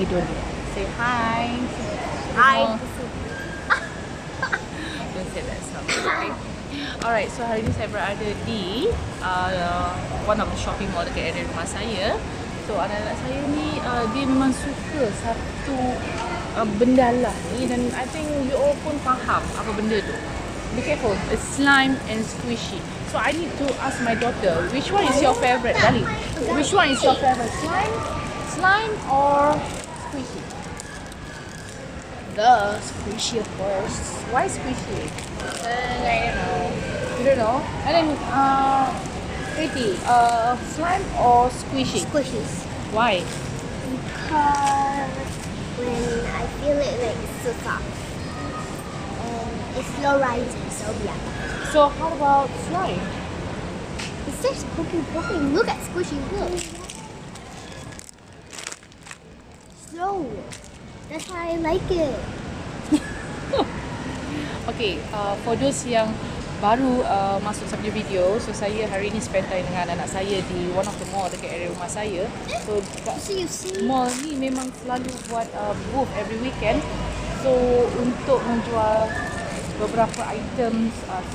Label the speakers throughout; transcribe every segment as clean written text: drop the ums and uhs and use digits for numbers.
Speaker 1: Don't say hi.
Speaker 2: Hi.
Speaker 1: Oh, don't say that stuff. Okay. Alright, so hari ni saya berada di one of the shopping mall dekat area rumah saya. So anak-anak saya ni dia memang suka satu benda lah ni, dan I think you all pun faham apa benda tu. Be careful, it's slime and squishy. So I need to ask my daughter, which one is your favorite, Dali? Which one is your favorite, slime or squishy?
Speaker 2: The squishy, of course.
Speaker 1: Why squishy?
Speaker 2: I don't know.
Speaker 1: You don't know? And then, Katie, slime or squishy?
Speaker 2: Squishies.
Speaker 1: Why?
Speaker 2: Because when I feel it, like it's so soft. And it's slow rising, so yeah.
Speaker 1: So how about slime?
Speaker 2: It's just poking. Look at squishy, look. Slow. That's why I like it.
Speaker 1: Okay, for those yang baru masuk saya punya video, so saya hari ni spend time dengan anak saya di one of the mall dekat area rumah saya. So kat
Speaker 2: You see?
Speaker 1: mall ni memang selalu buat booth every weekend. So untuk menjual beberapa items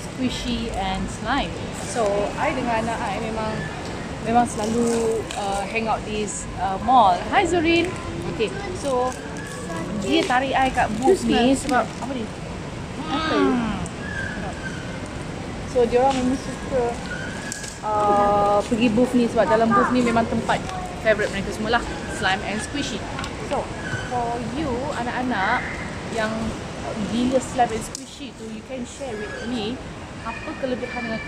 Speaker 1: squishy and slime. So I dengan anak I memang selalu hang out di mall. Hi Zurin. Okay, so dia tarik I kat booth ni sebab apa ni? So diorang memang suka pergi booth ni sebab dalam booth ni memang tempat favourite mereka semualah, slime and squishy. So for you anak-anak yang gila slime and squishy tu, you can share with me apa kelebihan dan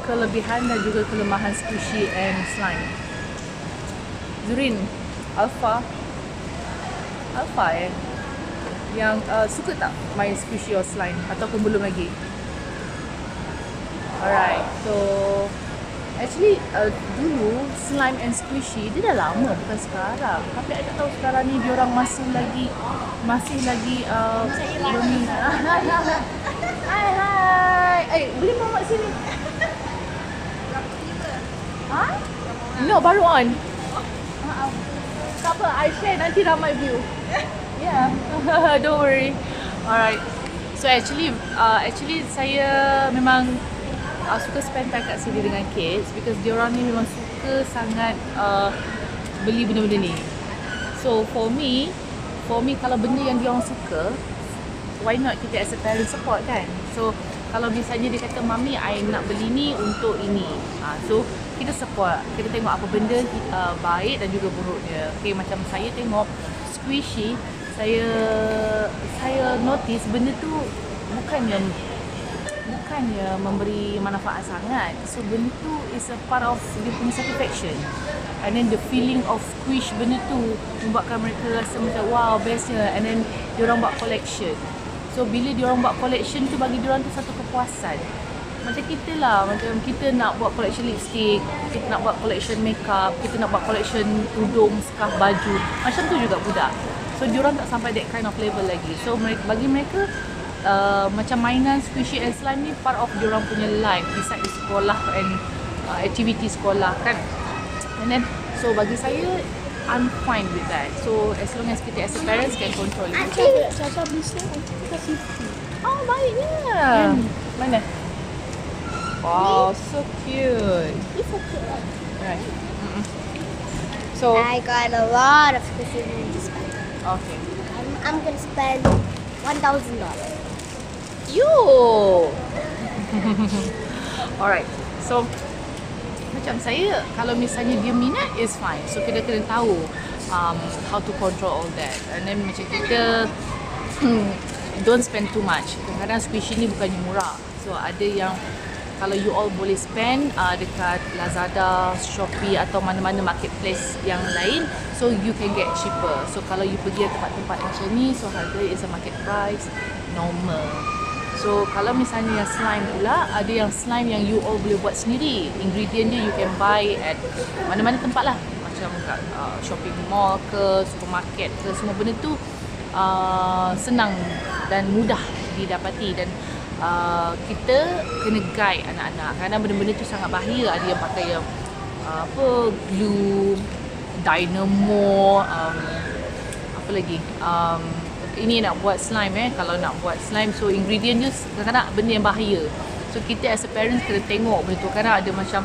Speaker 1: kelebihan dan juga kelemahan squishy and slime. Zurin, Alpha yang suka tak main squishy or slime ataupun belum lagi? Alright, so actually dulu slime and squishy dia dah lama, bukan sekarang. Tapi I tak tahu sekarang ni diorang masih lagi berminat. Hai. Boleh bawa kat sini? Ha? No, baru on. Tak apa, I share nanti ramai view. Yeah, don't worry. Alright. So actually saya memang suka spend time kat sini dengan kids because diorang ni memang suka sangat beli benda-benda ni. So for me kalau benda yang diorang suka, why not kita as a parent support kan? So kalau misalnya dia kata, mami I nak beli ni untuk ini, so kita support, kita tengok apa benda baik dan juga buruknya. Okay, macam saya tengok squishy, saya notice benda tu bukannya memberi manfaat sangat. So benda tu is a part of dia punya satisfaction, and then the feeling of squish benda tu membuatkan mereka rasa macam wow bestnya, and then diorang buat collection. So bila diorang buat collection tu, bagi diorang tu satu kepuasan. Macam kita lah, macam kita nak buat collection lipstick, kita nak buat collection makeup, kita nak buat collection tudung, scarf, baju. Macam tu juga budak. So diorang tak sampai that kind of level lagi. So bagi mereka macam mainan squishy and slime ni part of diorang punya life besides sekolah and activity sekolah kan. And then so bagi saya, I'm fine with that. So as long as kita as a parents can control it.
Speaker 2: Saya beli slime kasih
Speaker 1: Oh, baiknya. Mana? Wow, so cute.
Speaker 2: It's okay.
Speaker 1: Right. So
Speaker 2: I got a lot of squishies to spend.
Speaker 1: okay.
Speaker 2: I'm gonna spend $1,000.
Speaker 1: You. Alright. So macam saya, kalau misalnya dia minat, is fine. So kita kena tahu how to control all that. And then macam kita don't spend too much. Kadang-kadang squishy ni bukannya murah. So ada yang kalau you all boleh spend dekat Lazada, Shopee atau mana-mana marketplace yang lain, so you can get cheaper. So kalau you pergi tempat-tempat macam ni, so harga is a market price normal. So kalau misalnya yang slime pula, ada yang slime yang you all boleh buat sendiri. Ingredient dia you can buy at mana-mana tempat lah. Macam kat shopping mall ke, supermarket ke, semua benda tu senang dan mudah didapati. Dan kita kena guide anak-anak. Kadang benda-benda tu sangat bahaya. Ada yang pakai yang glue, dynamo, apa lagi? Ini nak buat slime Kalau nak buat slime, so ingredient dia kadang-kadang benda yang bahaya. So kita as a parents kena tengok benda tu. Kadang ada macam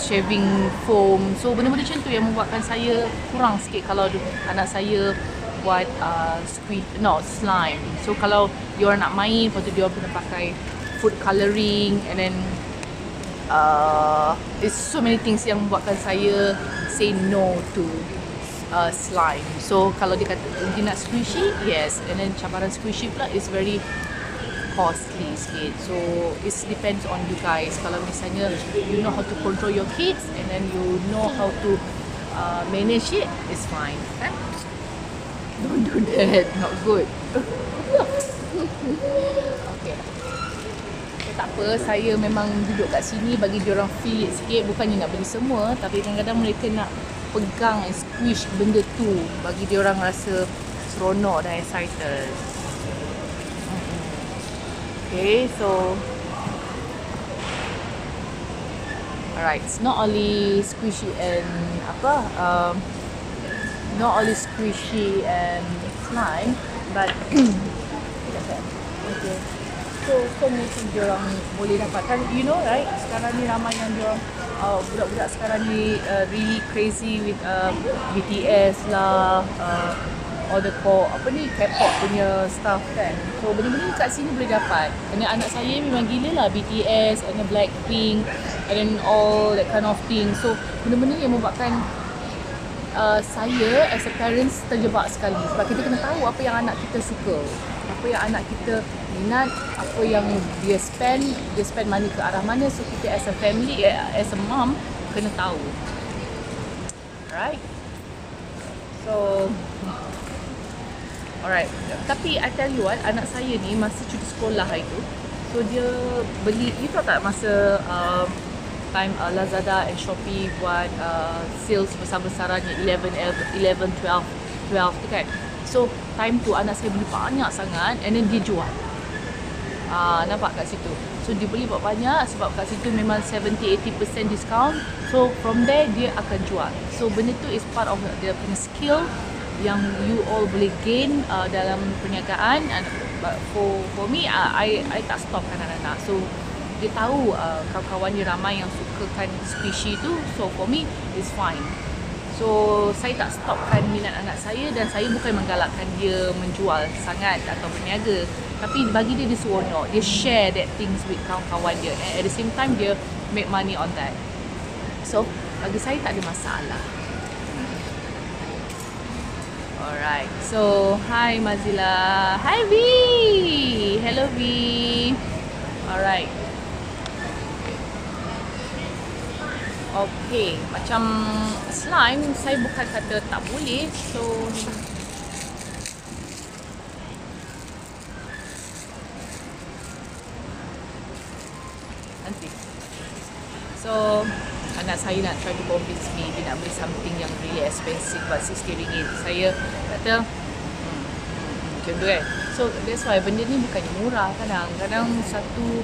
Speaker 1: shaving foam. So benda-benda macam tu yang membuatkan saya kurang sikit kalau anak saya buat slime. So kalau diorang nak main, lepas tu diorang kena pakai food colouring, and then there's so many things yang membuatkan saya say no to slime. So kalau dia kata dia nak squishy, yes, and then cabaran squishy pula is very costly sikit. So it depends on you guys. Kalau misalnya you know how to control your kids and then you know how to manage it, it's fine, kan? Don't do that, not good. Okay. So, tak apa, saya memang duduk kat sini bagi diorang feel it sikit. Bukannya nak beli semua, tapi kadang-kadang mereka nak pegang and squish benda tu bagi diorang rasa seronok dan excited. Okay, so alright, it's not only squishy and slime, but okay. So many things diorang boleh dapatkan. You know, right? Sekarang ni ramai yang diorang budak-budak sekarang ni really crazy with BTS lah, all the K-pop punya stuff kan. So benda-benda kat sini boleh dapat. Kerana anak saya memang gila lah BTS and Blackpink and then all that kind of thing. So benda-benda yang membuatkan saya as a parents terjebak sekali. Sebab kita kena tahu apa yang anak kita suka, apa yang anak kita minat, apa yang dia spend money ke arah mana. So kita as a family, as a mom, kena tahu. Right? So alright, tapi I tell you what, anak saya ni masa cuti sekolah itu, so dia beli, you tahu tak masa time Lazada and Shopee buat sales besar-besarannya 11, 12 tu kan. So time tu anak saya beli banyak sangat and then dia jual. Nampak kat situ. So dia beli banyak sebab kat situ memang 70-80% discount. So from there dia akan jual. So benda tu is part of dia punya skill yang you all boleh gain dalam perniagaan. But for me, I tak stopkan anak-anak. So dia tahu kawan-kawan dia ramai yang sukakan squishy tu. So for me, it's fine. So saya tak stopkan minat anak saya, dan saya bukan menggalakkan dia menjual sangat atau berniaga. Tapi bagi dia seronok. Dia share that things with kawan-kawan dia, and at the same time dia make money on that. So bagi saya tak ada masalah. Alright, so hi Mazila. Hi V. Hello V. Alright. Okay, macam slime saya bukan kata tak boleh. So nanti. So anak saya nak try to convince me dia nak beli something yang really expensive, but RM60. Saya kata macam tu kan. So that's why benda ni bukannya murah. Kadang-kadang satu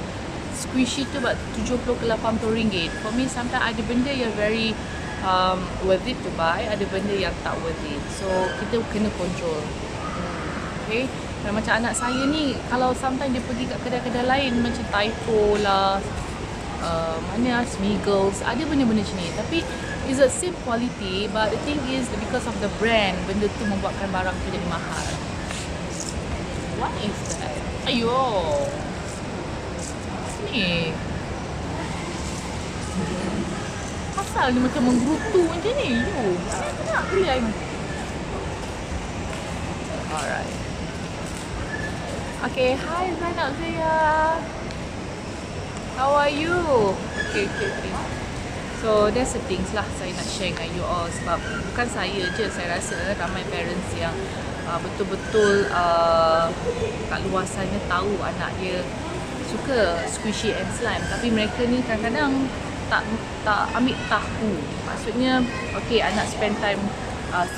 Speaker 1: squishy tu about RM70 ke RM80. For me sometimes ada benda yang very worth it to buy, ada benda yang tak worth it. So kita kena control. Okay. Dan macam anak saya ni, kalau sometimes dia pergi kat kedai-kedai lain macam Typo lah, mana Smiggles, ada benda-benda macam ni. Tapi it's the same quality, but the thing is because of the brand, benda tu membuatkan barang tu jadi mahal. What is that? Ayo, ni asal dia macam menggerutu macam ni. Yo, nak beli air. Alright. Okay, hi Zainab Zia. How are you? Okay. So that's the things lah saya nak share dengan you all. Sebab bukan saya je, saya rasa ramai parents yang betul-betul kat luar sana tahu anak dia suka squishy and slime, tapi mereka ni kadang-kadang tak ambil tahu. Maksudnya okay, anak spend time,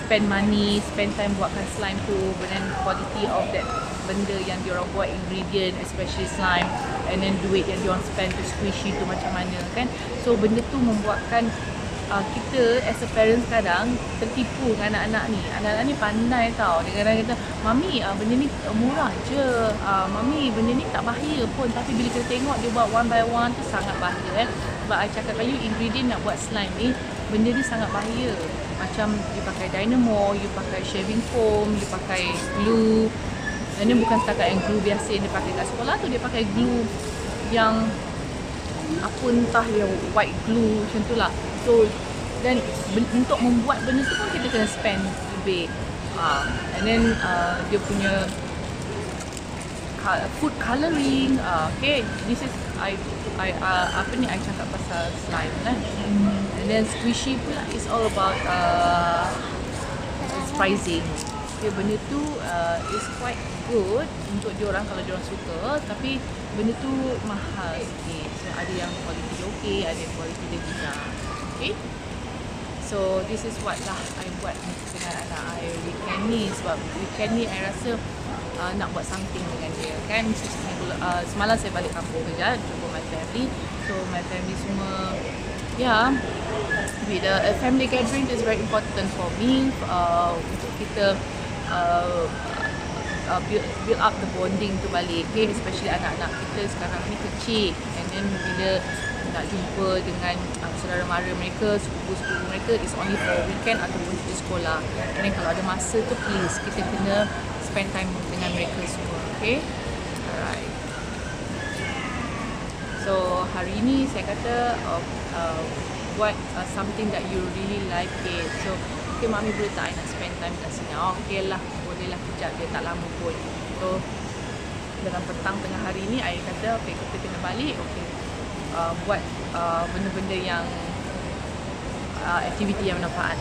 Speaker 1: spend money, spend time buatkan slime tu, but then quality of that benda yang diorang buat, ingredient especially slime, and then duit yang diorang spend to squishy tu macam mana kan. So benda tu membuatkan kita as a parents kadang tertipu dengan anak-anak ni. Anak-anak ni pandai tau. Dia kadang kata, "Mami, benda ni murah je. Mami, benda ni tak bahaya pun." Tapi bila kita tengok dia buat one by one tu sangat bahaya. Sebab I cakap kat you, ingredient nak buat slime ni, benda ni sangat bahaya. Macam you pakai dynamo, you pakai shaving foam, you pakai glue. Dan dia bukan setakat yang glue biasa yang dia pakai kat sekolah tu. Dia pakai glue yang apa entah, yang white glue macam tu lah. So, dan untuk membuat benda tu pun kita kena spend lebih. And then dia punya food colouring. Okay, this is I cakap pasal slime lah. And then squishy pula is all about it's pricing. Okay, benda tu is quite good untuk diorang kalau diorang suka, tapi benda tu mahal sikit. So ada yang kualiti dia okey, ada yang kualiti dia tidak. Okay, so this is what lah I buat dengan anak I weekend ni. Sebab weekend ni I rasa nak buat something dengan dia kan. Semalam saya balik kampung kerja jumpa my family. So my family semua, with a family gathering is very important for me. Untuk kita build up the bonding tu balik, okay? Especially anak-anak kita sekarang ni kecil, and then bila nak jumpa dengan saudara mara mereka, sepupu-sepupu mereka is only for weekend ataupun di sekolah. And then kalau ada masa tu, please kita kena spend time dengan mereka semua, okay? Alright. So hari ni saya kata buat something that you really like it. So okay, Mami boleh tak I nak spend time kat sini? Okay lah, boleh lah, kejap dia, tak lama pun. So dalam petang tengah hari ni I kata okay, kita kena balik, okay, buat benda-benda yang aktiviti yang bermanfaat.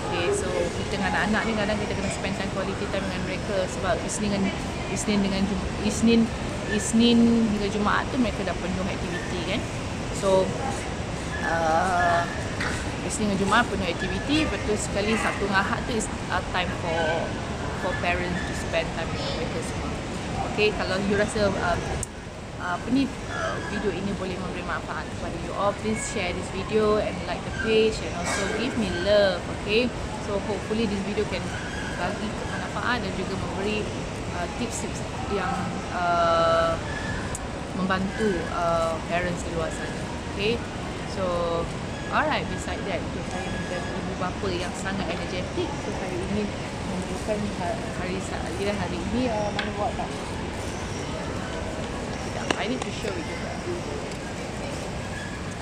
Speaker 1: Okay, so kita dengan anak-anak ni kadang kita kena spend time, quality time dengan mereka. Sebab Isnin hingga Jumaat tu mereka dah penuh aktiviti kan. So Isnin hingga Jumaat penuh aktiviti. Betul sekali Sabtu dengan Ahad tu is time for parents to spend time dengan mereka semua. Okay, kalau you rasa video ini boleh memberi manfaat kepada you all, please share this video and like the page, and also give me love. Okay, so hopefully this video can bagi manfaat dan juga memberi tips-tips yang membantu parents di luar sana. Okay, so alright, beside that, saya menjadi ibu bapa yang sangat energetik. So hari ini menunjukkan hari ini mana buat tak? I need to show it juga.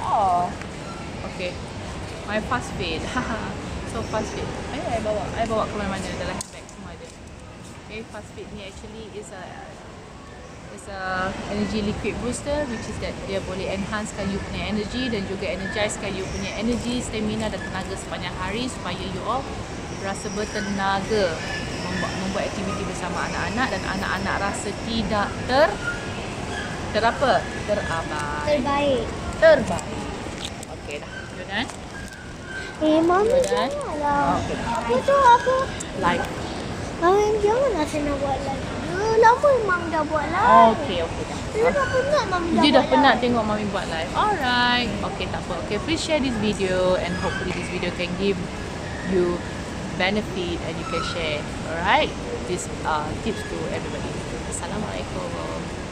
Speaker 1: Oh, okay. My fast feed. So fast feed. I bawa ke mana-mana dalam handbag semua ada. Okay, fast feed ni actually is a energy liquid booster, which is that dia boleh enhancekan you punya energy dan juga energizekan you punya energy, stamina dan tenaga sepanjang hari supaya you all rasa bertenaga membuat aktiviti bersama anak-anak, dan anak-anak rasa tidak terbaik. Okay dah. You done?
Speaker 2: Mami janganlah. Itu apa?
Speaker 1: Live.
Speaker 2: Mami janganlah saya nak buat live. Lama Mami dah buat live.
Speaker 1: Okay dah.
Speaker 2: Dia dah penat Mami dah
Speaker 1: Dia dah
Speaker 2: buat
Speaker 1: penat
Speaker 2: live.
Speaker 1: tengok Mami buat live. Alright. Okay, tak apa. Okay, please share this video, and hopefully this video can give you benefit and you can share, alright, these tips to everybody. Assalamualaikum.